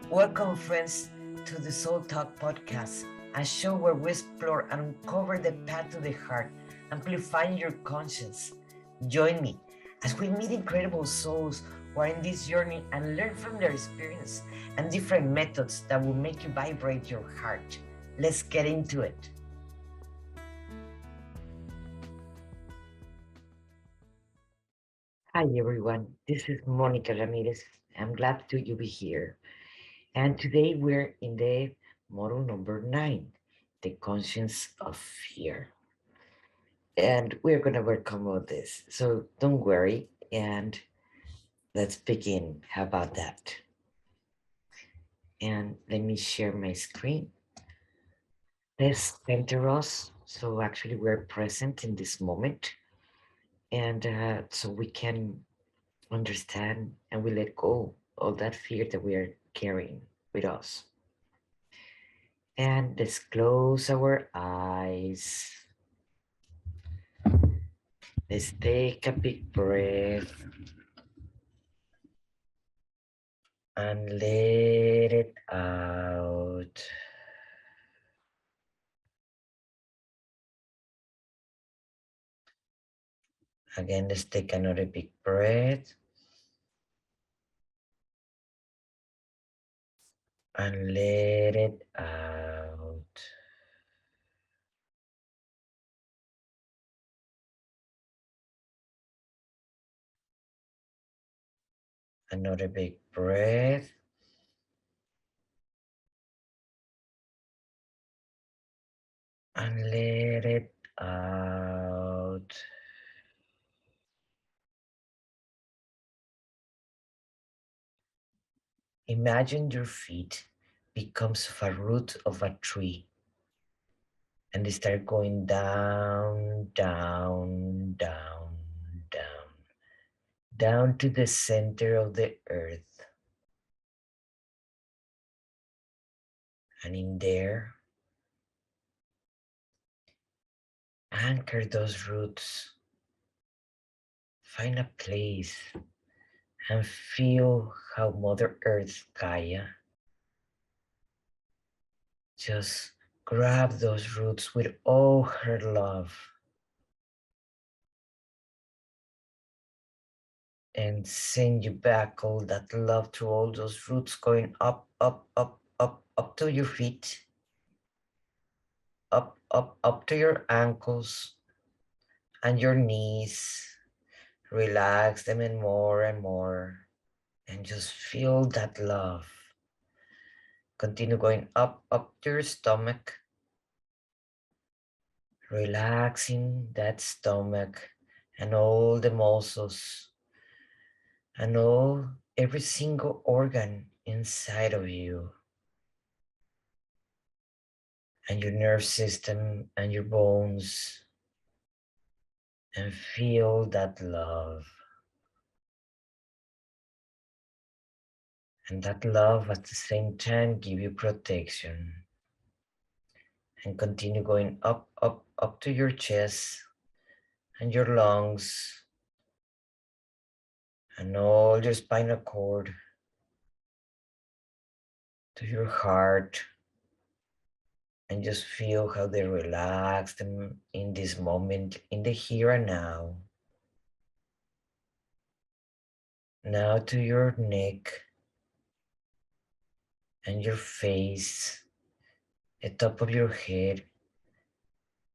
Welcome, friends, to the Soul Talk podcast, a show where we explore and uncover the path to the heart, amplifying your conscience. Join me as we meet incredible souls who are in this journey and learn from their experience and different methods that will make you vibrate your heart. Let's get into it. Hi, everyone. This is Monica Ramirez. I'm glad to be here. And today we're in the model number 9, the conscience of fear. And we're going to work on all this. So don't worry and let's begin. How about that? And let me share my screen. Let's center us. So actually we're present in this moment. And so we can understand and we let go of that fear that we are carrying with us. And let's close our eyes. Let's take a big breath and let it out. Again, let's take another big breath and let it out. Another big breath. And let it out. Imagine your feet becomes a root of a tree and they start going down, down, down, down, down to the center of the earth. And in there, anchor those roots. Find a place and feel how Mother Earth, Gaia, just grab those roots with all her love and send you back all that love to all those roots going up, up, up, up, up to your feet, up, up, up to your ankles and your knees. Relax them and more, and just feel that love. Continue going up, up to your stomach, relaxing that stomach and all the muscles and every single organ inside of you and your nerve system and your bones, and feel that love. And that love at the same time give you protection. And continue going up, up, up to your chest and your lungs and all your spinal cord, to your heart, and just feel how they relax them in this moment, in the here and now. Now to your neck and your face, the top of your head,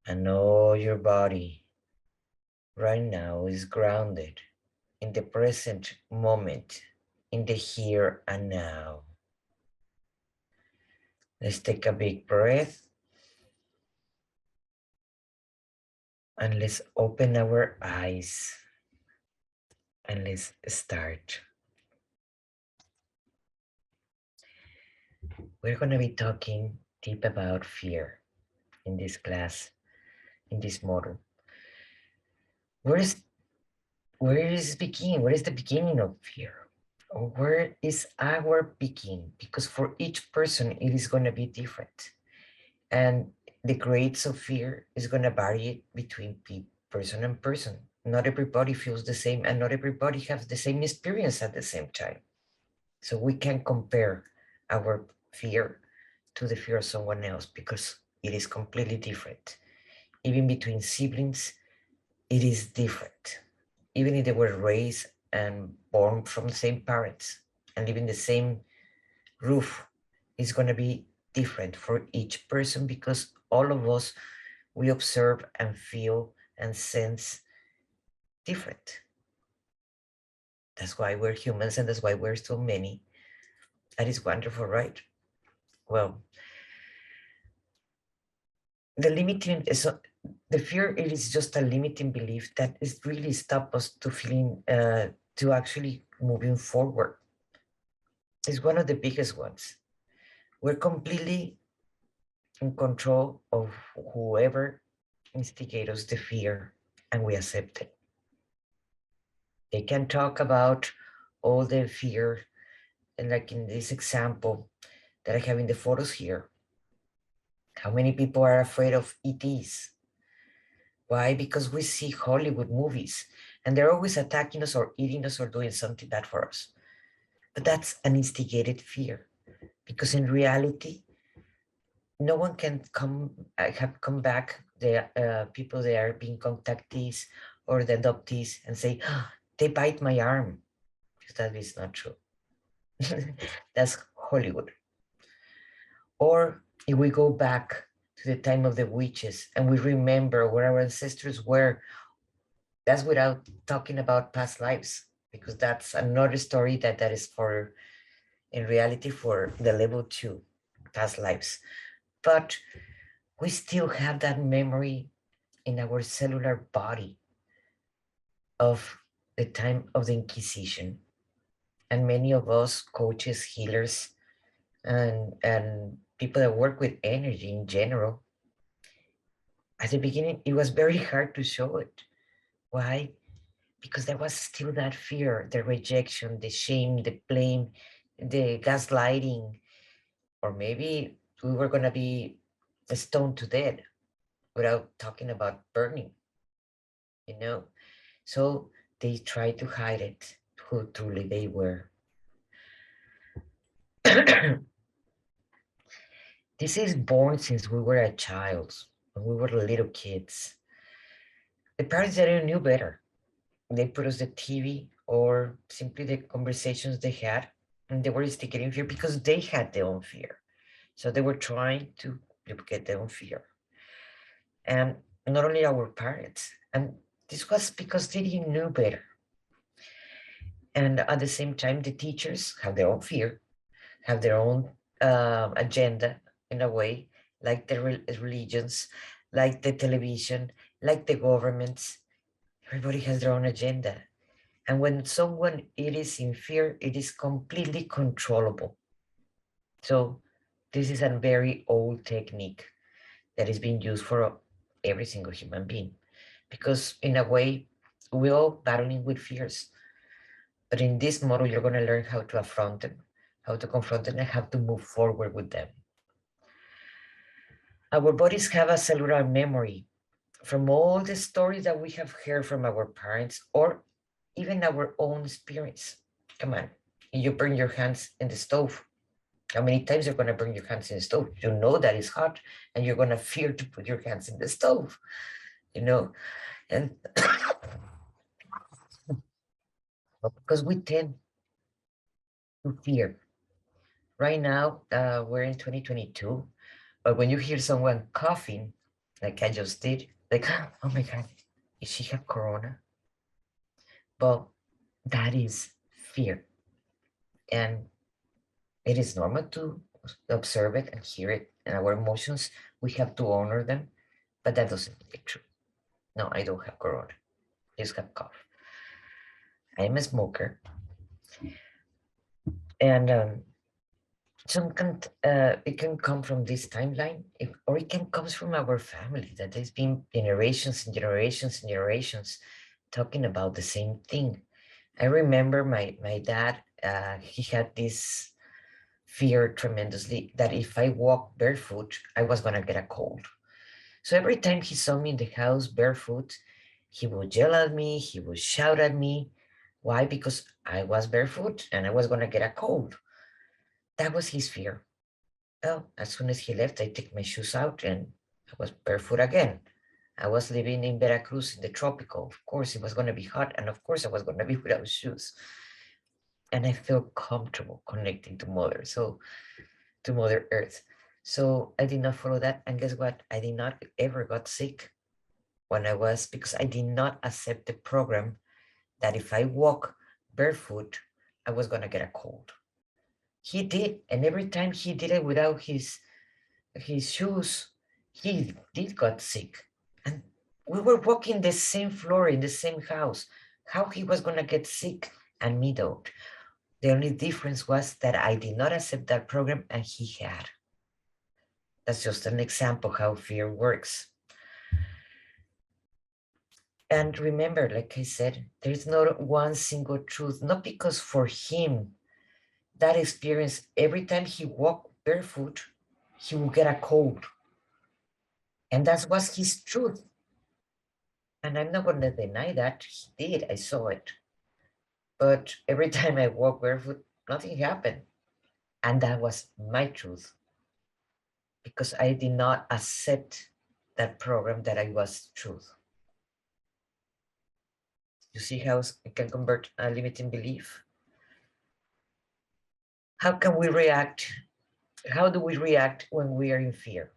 and all your body right now is grounded in the present moment, in the here and now. Let's take a big breath and let's open our eyes and let's start. We're going to be talking deep about fear in this class, in this model. Where is begin? Where is the beginning of fear? Or where is our beginning? Because for each person, it is going to be different. And the grades of fear is going to vary between person and person. Not everybody feels the same, and not everybody has the same experience at the same time. So we can compare our fear to the fear of someone else because it is completely different. Even between siblings, it is different. Even if they were raised and born from the same parents and living the same roof, it's going to be different for each person because all of us, we observe and feel and sense different. That's why we're humans and that's why we're so many. That is wonderful, right? Well, the limiting is the fear. It is just a limiting belief that is really stop us to feeling to actually moving forward. It's one of the biggest ones. We're completely in control of whoever instigates the fear, and we accept it. They can talk about all the fear, and like in this example that I have in the photos here, how many people are afraid of ETs? Why? Because we see Hollywood movies and they're always attacking us or eating us or doing something bad for us. But that's an instigated fear because in reality, no one can have come back. The people that are being contactees or the adoptees and say, oh, they bite my arm. Because that is not true. That's Hollywood. Or if we go back to the time of the witches and we remember where our ancestors were, that's without talking about past lives, because that's another story that is for, in reality, for the level 2 past lives. But we still have that memory in our cellular body of the time of the Inquisition. And many of us coaches, healers, and people that work with energy in general, at the beginning, it was very hard to show it. Why? Because there was still that fear, the rejection, the shame, the blame, the gaslighting, or maybe we were going to be stoned to death without talking about burning, you know? So they tried to hide it, who truly they were. This is born since we were a child, when we were little kids. The parents didn't knew better. They put us the TV or simply the conversations they had, and they were instigating fear because they had their own fear. So they were trying to duplicate their own fear. And not only our parents, and this was because they didn't know better. And at the same time, the teachers have their own fear, have their own agenda in a way, like the religions, like the television, like the governments. Everybody has their own agenda. And when someone it is in fear, it is completely controllable. So this is a very old technique that is being used for every single human being. Because in a way, we're all battling with fears. But in this model, you're going to learn how to affront them, how to confront them, and how to move forward with them. Our bodies have a cellular memory from all the stories that we have heard from our parents or even our own experience. Come on, you burn your hands in the stove. How many times you're going to burn your hands in the stove? You know that it's hot and you're going to fear to put your hands in the stove, you know? And because we tend to fear. Right now, we're in 2022, but when you hear someone coughing, like I just did, like, oh my God, is she have corona? Well, that is fear. And it is normal to observe it and hear it. And our emotions, we have to honor them, but that doesn't make it true. No, I don't have corona. I just have cough. I'm a smoker. And some can it can come from this timeline, or it can come from our family that there's been generations and generations and generations talking about the same thing. I remember my dad, he had this fear tremendously that if I walked barefoot, I was gonna get a cold. So every time he saw me in the house barefoot, he would yell at me, he would shout at me. Why? Because I was barefoot and I was gonna get a cold. That was his fear. Well, as soon as he left, I took my shoes out and I was barefoot again. I was living in Veracruz in the tropical. Of course, it was going to be hot, and of course, I was going to be without shoes. And I felt comfortable connecting to to Mother Earth. So I did not follow that. And guess what? I did not ever got sick when I was, because I did not accept the program that if I walk barefoot, I was going to get a cold. He did. And every time he did it without his shoes, he did got sick. And we were walking the same floor in the same house. How he was going to get sick and me don't. The only difference was that I did not accept that program and he had. That's just an example how fear works. And remember, like I said, there is not one single truth, not because for him, that experience, every time he walked barefoot, he would get a cold. And that was his truth. And I'm not going to deny that. He did. I saw it. But every time I walked barefoot, nothing happened. And that was my truth because I did not accept that program that I was truth. You see how it can convert a limiting belief? How can we react? How do we react when we are in fear?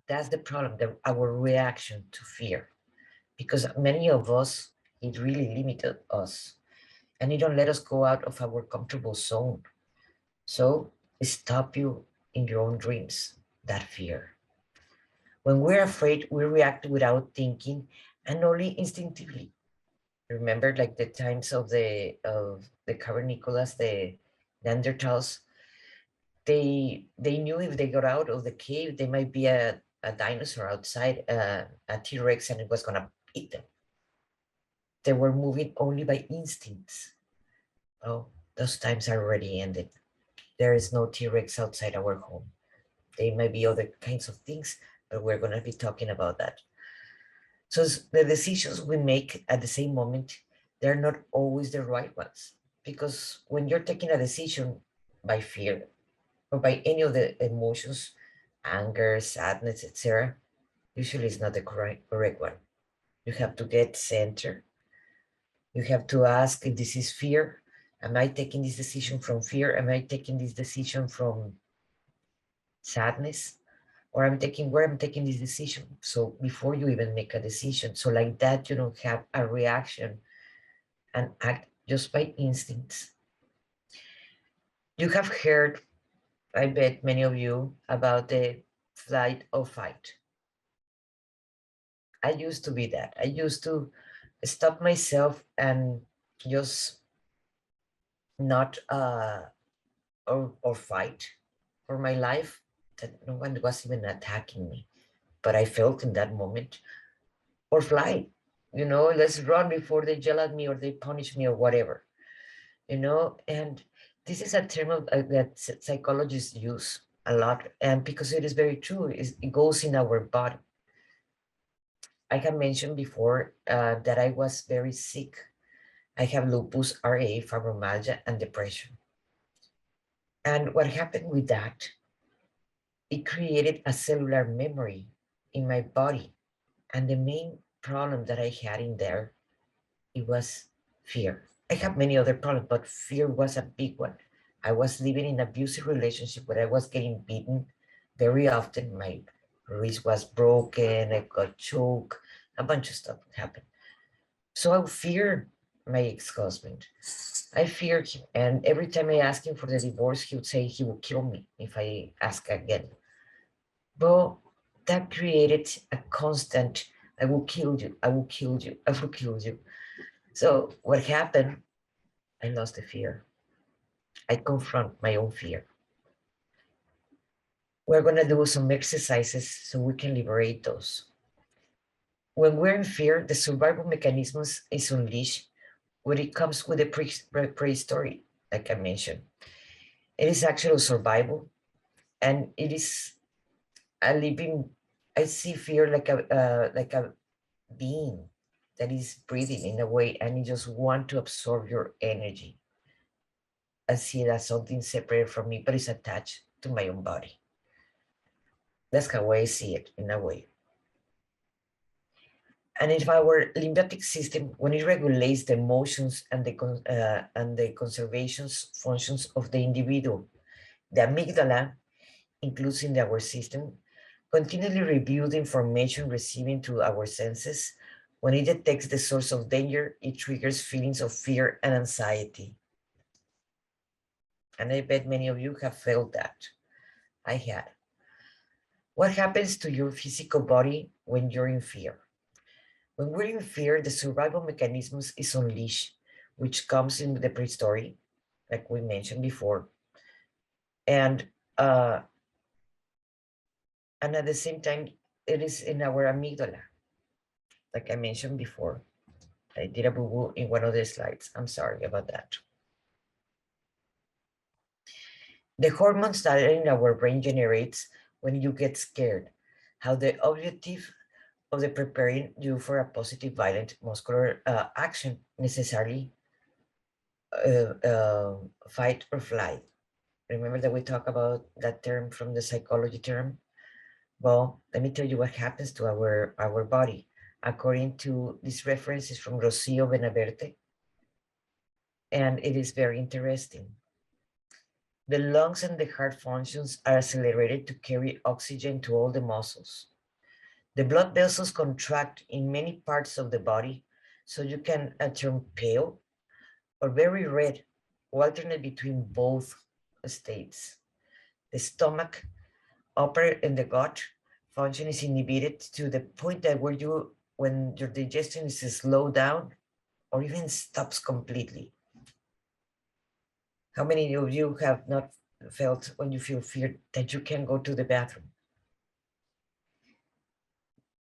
That's the problem, our reaction to fear. Because many of us, it really limited us and it don't let us go out of our comfortable zone. So it stop you in your own dreams, that fear. When we're afraid, we react without thinking and only instinctively. Remember, like the times of the cavernicolas, the Neanderthals, they knew if they got out of the cave, there might be a dinosaur outside, a T-Rex, and it was gonna eat them. They were moving only by instincts. Oh, those times are already ended. There is no T-Rex outside our home. There may be other kinds of things, but we're gonna be talking about that. So the decisions we make at the same moment, they're not always the right ones. Because when you're taking a decision by fear or by any of the emotions, anger, sadness, etc., usually it's not the correct one. You have to get centered. You have to ask if this is fear. Am I taking this decision from fear? Am I taking this decision from sadness? Or where I'm taking this decision. So before you even make a decision, so like that, you don't have a reaction and act just by instincts. You have heard, I bet many of you, about the flight or fight. I used to be that. I used to stop myself and just not or fight for my life, that no one was even attacking me. But I felt in that moment, or fly, let's run before they yell at me or they punish me or whatever, and this is a term that psychologists use a lot, and because it is very true, it goes in our body. I have mentioned before that I was very sick. I have lupus, RA, fibromyalgia, and depression. And what happened with that, it created a cellular memory in my body. And the main problem that I had in there, it was fear. I have many other problems, but fear was a big one. I was living in an abusive relationship where I was getting beaten very often. My wrist was broken, I got choked, a bunch of stuff happened. So I fear my ex-husband. I fear him. And every time I ask him for the divorce, he would say he will kill me if I ask again. But that created a constant, I will kill you, I will kill you, I will kill you. So what happened, I lost the fear. I confront my own fear. We're going to do some exercises so we can liberate those. When we're in fear, the survival mechanisms is unleashed when it comes with the prehistory, like I mentioned. It is actual survival, and it is a living. I see fear like a being that is breathing in a way, and it just want to absorb your energy. I see it as something separate from me, but it's attached to my own body. That's how I see it in a way. And if our lymphatic system, when it regulates the emotions and the conservation functions of the individual, the amygdala, includes in our system, continually review the information receiving through our senses. When it detects the source of danger, it triggers feelings of fear and anxiety. And I bet many of you have felt that. I had. What happens to your physical body when you're in fear? When we're in fear, the survival mechanisms is unleashed, which comes in the pre-story, like we mentioned before. And at the same time, it is in our amygdala, like I mentioned before. I did a boo-boo in one of the slides. I'm sorry about that. The hormones that in our brain generates when you get scared, how the objective of the preparing you for a positive violent muscular action necessarily fight or flight. Remember that we talk about that term from the psychology term? Well, let me tell you what happens to our body. According to these references from Rocio Benaverte, and it is very interesting. The lungs and the heart functions are accelerated to carry oxygen to all the muscles. The blood vessels contract in many parts of the body, so you can turn pale or very red, or alternate between both states. The stomach, upper and the gut function is inhibited to the point that when your digestion is slowed down or even stops completely. How many of you have not felt when you feel fear that you can go to the bathroom?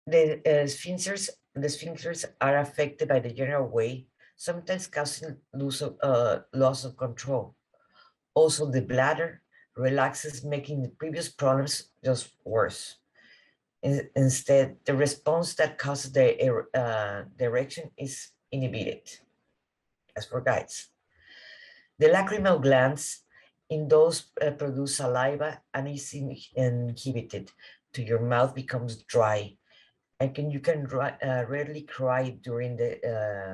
The sphincters are affected by the general way, sometimes causing loss of control. Also, the bladder relaxes, making the previous problems just worse. Instead, the response that causes the erection is inhibited. As for guys, the lacrimal glands in those produce saliva and is inhibited. To your mouth becomes dry, and you can rarely cry during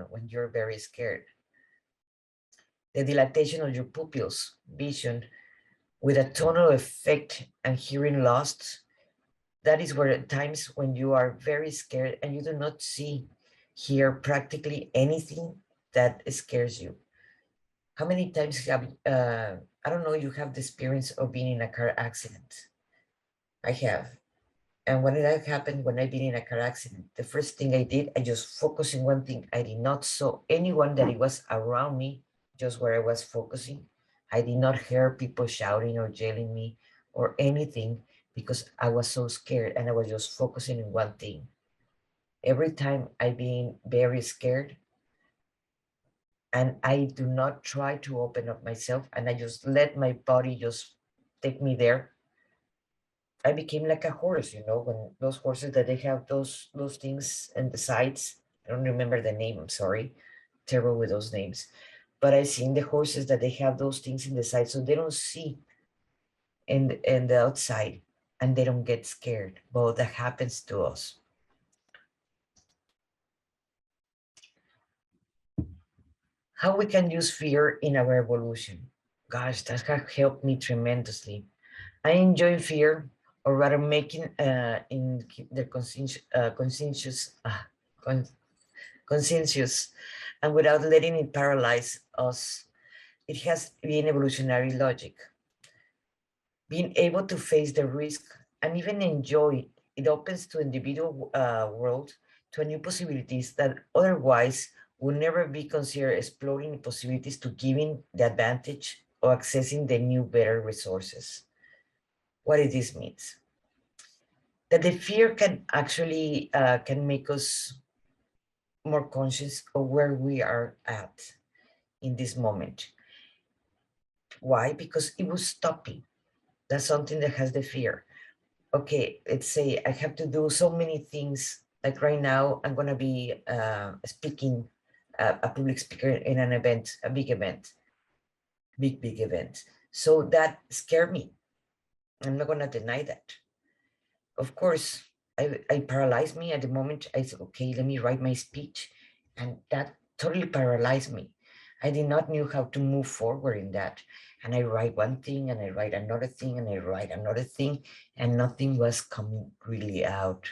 when you're very scared. The dilatation of your pupils, vision, with a tonal effect and hearing lost. That is where at times when you are very scared and you do not hear practically anything that scares you. How many times have, I don't know, you have the experience of being in a car accident? I have. And when that happened, when I've been in a car accident, the first thing I did, I just focused on one thing. I did not saw anyone that it was around me, just where I was focusing. I did not hear people shouting or yelling me or anything because I was so scared and I was just focusing on one thing. Every time I've been very scared and I do not try to open up myself and I just let my body just take me there, I became like a horse, when those horses that they have those things in the sides. I don't remember the name, I'm sorry. Terrible with those names. But I seen the horses that they have those things in the side so they don't see in the outside and they don't get scared. Well, that happens to us. How we can use fear in our evolution? Gosh, that has helped me tremendously. I enjoy fear, or rather making in the conscientious, and without letting it paralyze us. It has been evolutionary logic. Being able to face the risk and even enjoy it opens to individual world to new possibilities that otherwise would never be considered, exploring possibilities to giving the advantage of accessing the new better resources. What does this means? That the fear can actually can make us more conscious of where we are at in this moment. Why? Because it was stopping. That's something that has the fear. Okay, let's say I have to do so many things. Like right now, I'm going to be speaking, a public speaker in an event, a big event. big events. So that scared me. I'm not gonna deny that. Of course, I paralyzed me at the moment. I said, okay, let me write my speech. And that totally paralyzed me. I did not know how to move forward in that. And I write one thing and I write another thing and I write another thing, and nothing was coming really out.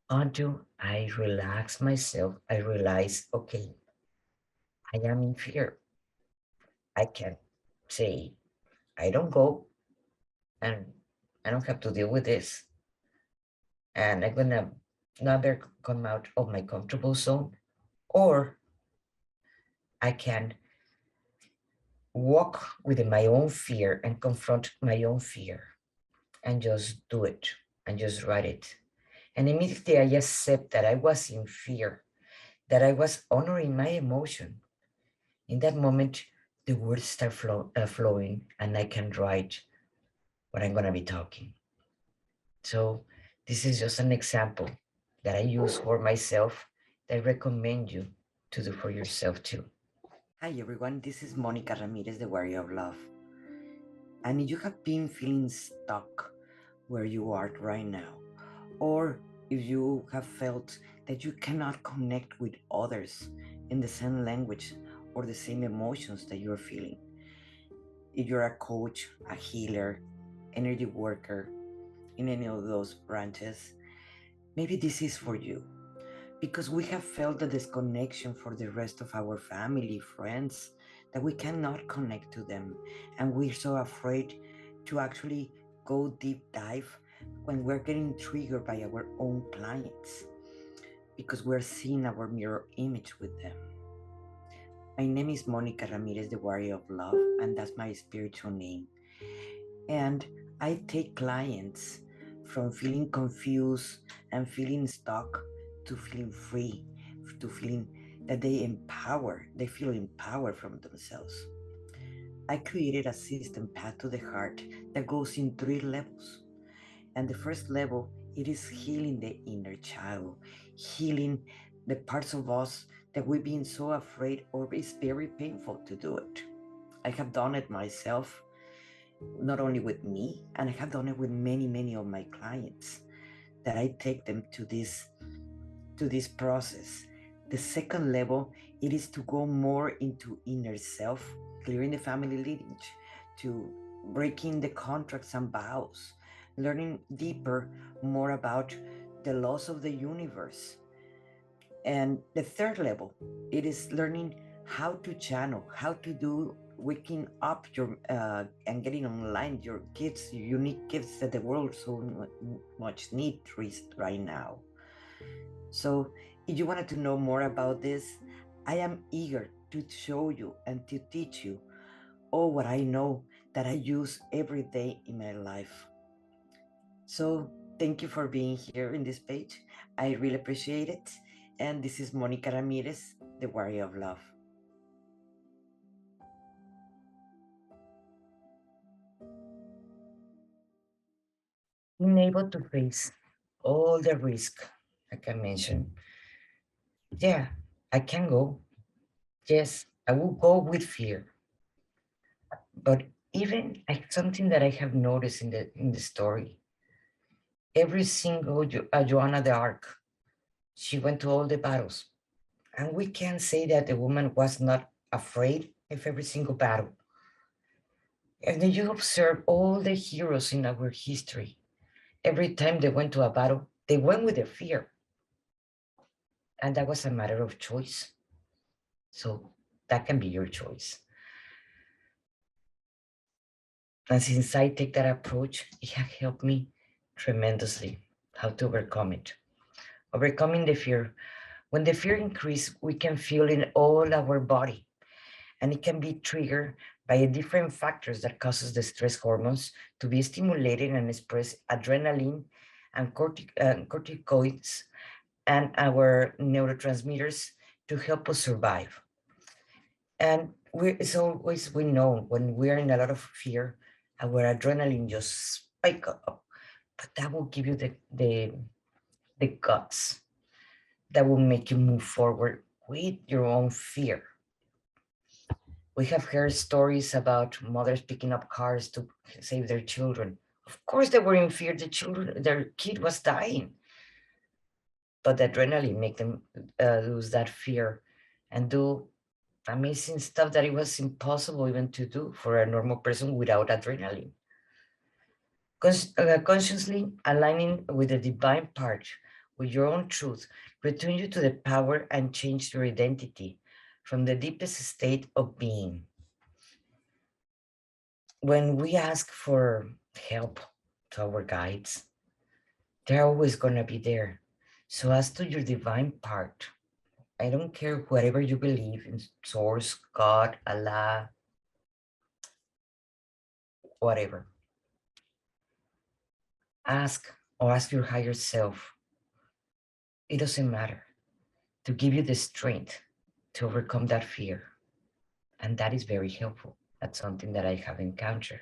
Until I relax myself, I realize, okay, I am in fear. I can say, I don't go and I don't have to deal with this. And I'm gonna never come out of my comfortable zone, or I can walk within my own fear and confront my own fear and just do it and just write it. And immediately I accept that I was in fear, that I was honoring my emotion. In that moment, the words start flowing and I can write what I'm going to be talking. So this is just an example that I use for myself that I recommend you to do for yourself too. Hi everyone, this is Monica Ramirez, the Warrior of Love. And if you have been feeling stuck where you are right now, or if you have felt that you cannot connect with others in the same language or the same emotions that you're feeling, if you're a coach, a healer, energy worker in any of those branches, maybe this is for you. Because we have felt the disconnection for the rest of our family, friends, that we cannot connect to them. And we're so afraid to actually go deep dive when we're getting triggered by our own clients because we're seeing our mirror image with them. My name is Monica Ramirez, the Warrior of Love, and that's my spiritual name. And I take clients from feeling confused and feeling stuck to feeling free, to feeling that they feel empowered from themselves. I created a system, Path to the Heart, that goes in 3 levels. And the first level, it is healing the inner child, healing the parts of us that we've been so afraid or it's very painful to do it. I have done it myself, not only with me, and I have done it with many of my clients that I take them to this process. The second level, it is to go more into inner self, clearing the family lineage, to breaking the contracts and vows, learning deeper more about the laws of the universe. And the third level, it is learning how to channel, how to do waking up your and getting online your gifts, your unique gifts that the world so much needs right now. So, if you wanted to know more about this, I am eager to show you and to teach you all what I know that I use every day in my life. So, thank you for being here in this page. I really appreciate it. And this is Monica Ramirez, the Warrior of Love. Being able to face all the risk, like I mentioned, yeah, I can go. Yes, I will go with fear. But even something that I have noticed in the story, every single Joanna d'Arc, she went to all the battles. And we can say that the woman was not afraid of every single battle. And then you observe all the heroes in our history. Every time they went to a battle, they went with their fear. And that was a matter of choice. So that can be your choice. And since I take that approach, it has helped me tremendously how to overcome it. Overcoming the fear. When the fear increases, we can feel in all our body, and it can be triggered by different factors that causes the stress hormones to be stimulated and express adrenaline and corticoids and our neurotransmitters to help us survive. And it's always, we know when we're in a lot of fear, our adrenaline just spike up, but that will give you the guts that will make you move forward with your own fear. We have heard stories about mothers picking up cars to save their children. Of course, they were in fear. Their kid was dying, but the adrenaline make them lose that fear and do amazing stuff that it was impossible even to do for a normal person without adrenaline. Consciously aligning with the divine part, with your own truth, return you to the power and change your identity from the deepest state of being. When we ask for help to our guides, they're always going to be there. So, as to your divine part, I don't care whatever you believe in, source, God, Allah, whatever. Ask or ask your higher self. It doesn't matter, to give you the strength to overcome that fear. And that is very helpful. That's something that I have encountered.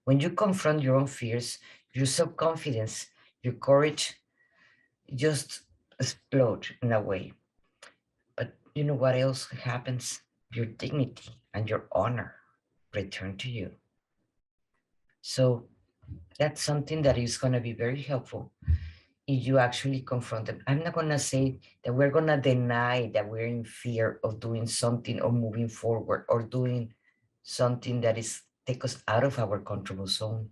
When you confront your own fears, your self-confidence, your courage just explode in a way. But you know what else happens? Your dignity and your honor return to you. So that's something that is going to be very helpful if you actually confront them. I'm not going to say that we're going to deny that we're in fear of doing something or moving forward or doing something that is take us out of our comfortable zone.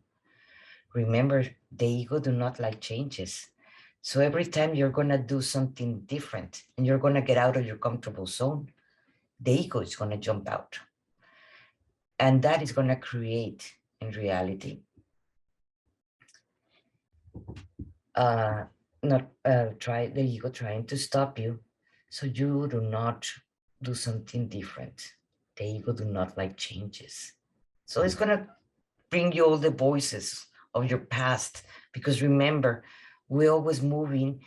Remember, the ego do not like changes. So every time you're going to do something different and you're going to get out of your comfortable zone, the ego is going to jump out. And that is going to create, in reality, uh, not try the ego trying to stop you, so you do not do something different. The ego do not like changes, so it's gonna bring you all the voices of your past, because remember, we're always moving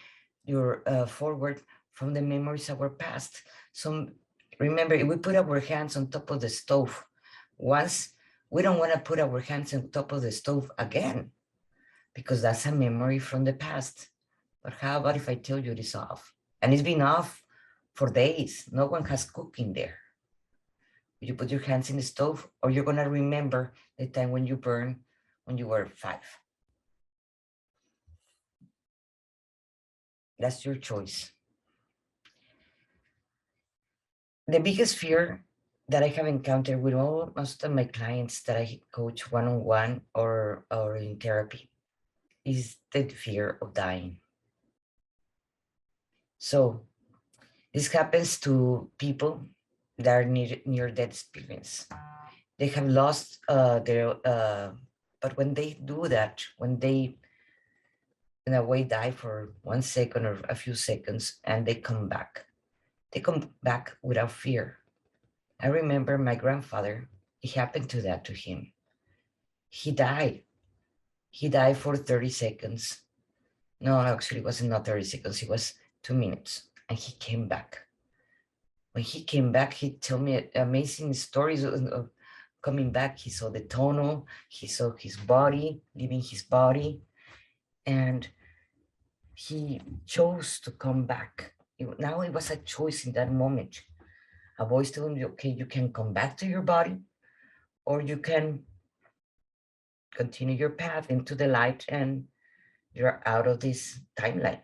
your forward from the memories of our past. So remember, if we put our hands on top of the stove once, we don't want to put our hands on top of the stove again, because that's a memory from the past. But how about if I tell you it is off? And it's been off for days. No one has cooking there. You put your hands in the stove, or you're gonna remember the time when you burned when you were 5. That's your choice. The biggest fear that I have encountered with all most of my clients that I coach one-on-one or in therapy is the fear of dying. So this happens to people that are near death experience. They have lost but when they do that, when they in a way die for 1 second or a few seconds and they come back without fear. I remember my grandfather, it happened to that to him. He died. He died for 30 seconds. No, actually, it wasn't not 30 seconds. It was 2 minutes. And he came back. When he came back, he told me amazing stories of coming back. He saw the tunnel. He saw his body, leaving his body. And he chose to come back. Now it was a choice in that moment. A voice telling you, okay, you can come back to your body, or you can continue your path into the light and you're out of this timeline.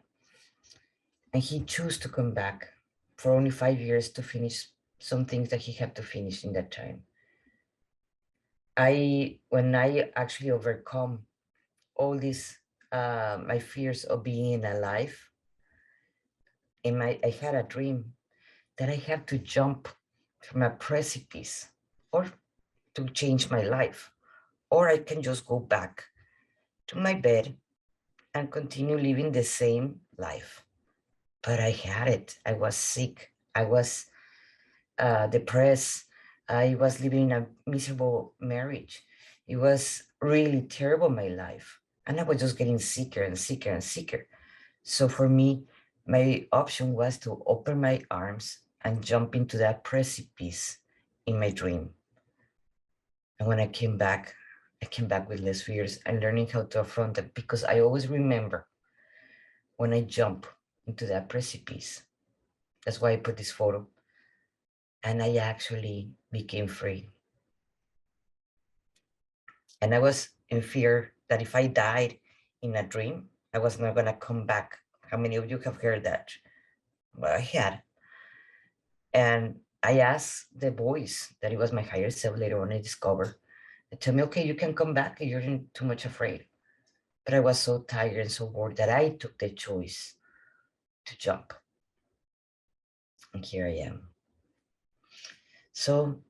And he chose to come back for only 5 years to finish some things that he had to finish in that time. When I actually overcome all these, my fears of being alive, I had a dream that I have to jump from a precipice or to change my life, or I can just go back to my bed and continue living the same life. But I had it. I was sick. I was depressed. I was living in a miserable marriage. It was really terrible, my life. And I was just getting sicker and sicker and sicker. So for me, my option was to open my arms and jump into that precipice in my dream. And when I came back with less fears and learning how to affront them, because I always remember when I jump into that precipice. That's why I put this photo. and I actually became free. And I was in fear that if I died in a dream, I was not going to come back. How many of you have heard that? Well, I had. And I asked the voice that it was my higher self later on I discovered. They tell me, okay, you can come back. You're not too much afraid. But I was so tired and so bored that I took the choice to jump. And here I am. So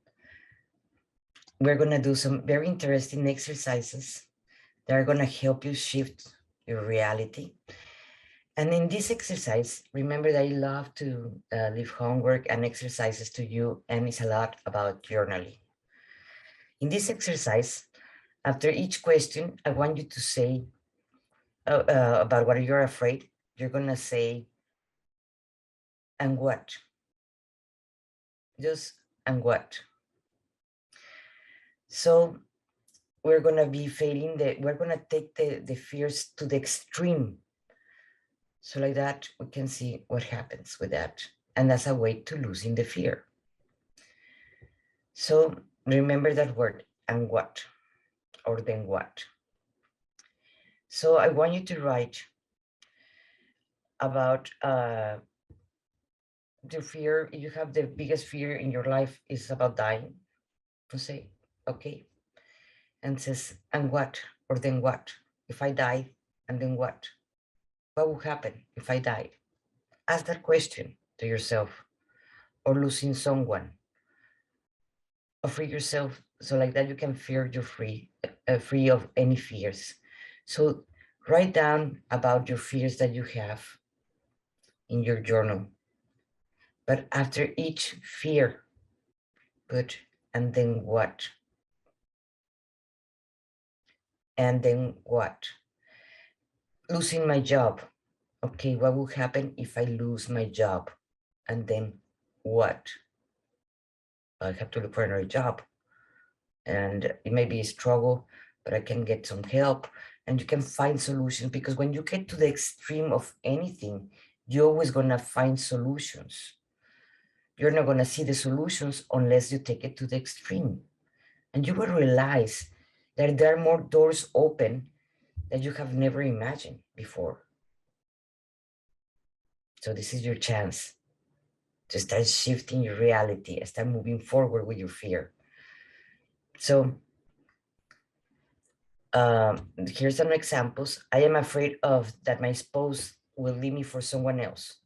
we're going to do some very interesting exercises that are going to help you shift your reality. And in this exercise, remember that I love to leave homework and exercises to you, and it's a lot about journaling. In this exercise, after each question, I want you to say about what you're afraid. You're going to say, and what? Just, and what? So we're going to be we're going to take the fears to the extreme. So like that, we can see what happens with that. And that's a way to losing the fear. So remember that word, and what, or then what. So I want you to write about the fear. You have the biggest fear in your life is about dying. To say, okay, and says, and what, or then what? If I die, and then what? What will happen if I die? Ask that question to yourself, or losing someone, or free yourself. So like that, you can fear you're free of any fears. So write down about your fears that you have in your journal. But after each fear, put, and then what? And then what? Losing my job. Okay, what will happen if I lose my job? And then what? I have to look for another job. And it may be a struggle, but I can get some help, and you can find solutions, because when you get to the extreme of anything, you're always going to find solutions. You're not going to see the solutions unless you take it to the extreme. And you will realize that there are more doors open that you have never imagined before. So this is your chance to start shifting your reality and start moving forward with your fear. So here's some examples. I am afraid of that my spouse will leave me for someone else.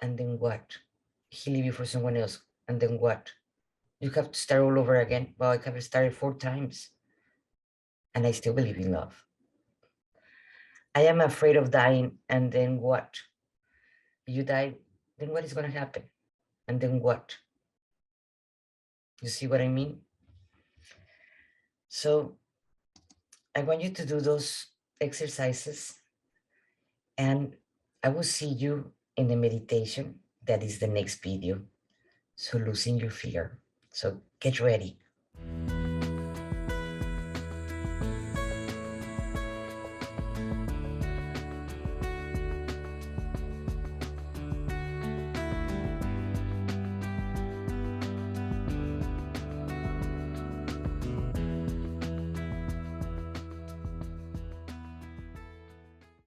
And then what? He leave you for someone else. And then what? You have to start all over again. Well, I have started 4 times. And I still believe in love. I am afraid of dying. And then what? You die, then what is going to happen? And then what? You see what I mean? So I want you to do those exercises, and I will see you in the meditation. That is the next video. So losing your fear. So get ready.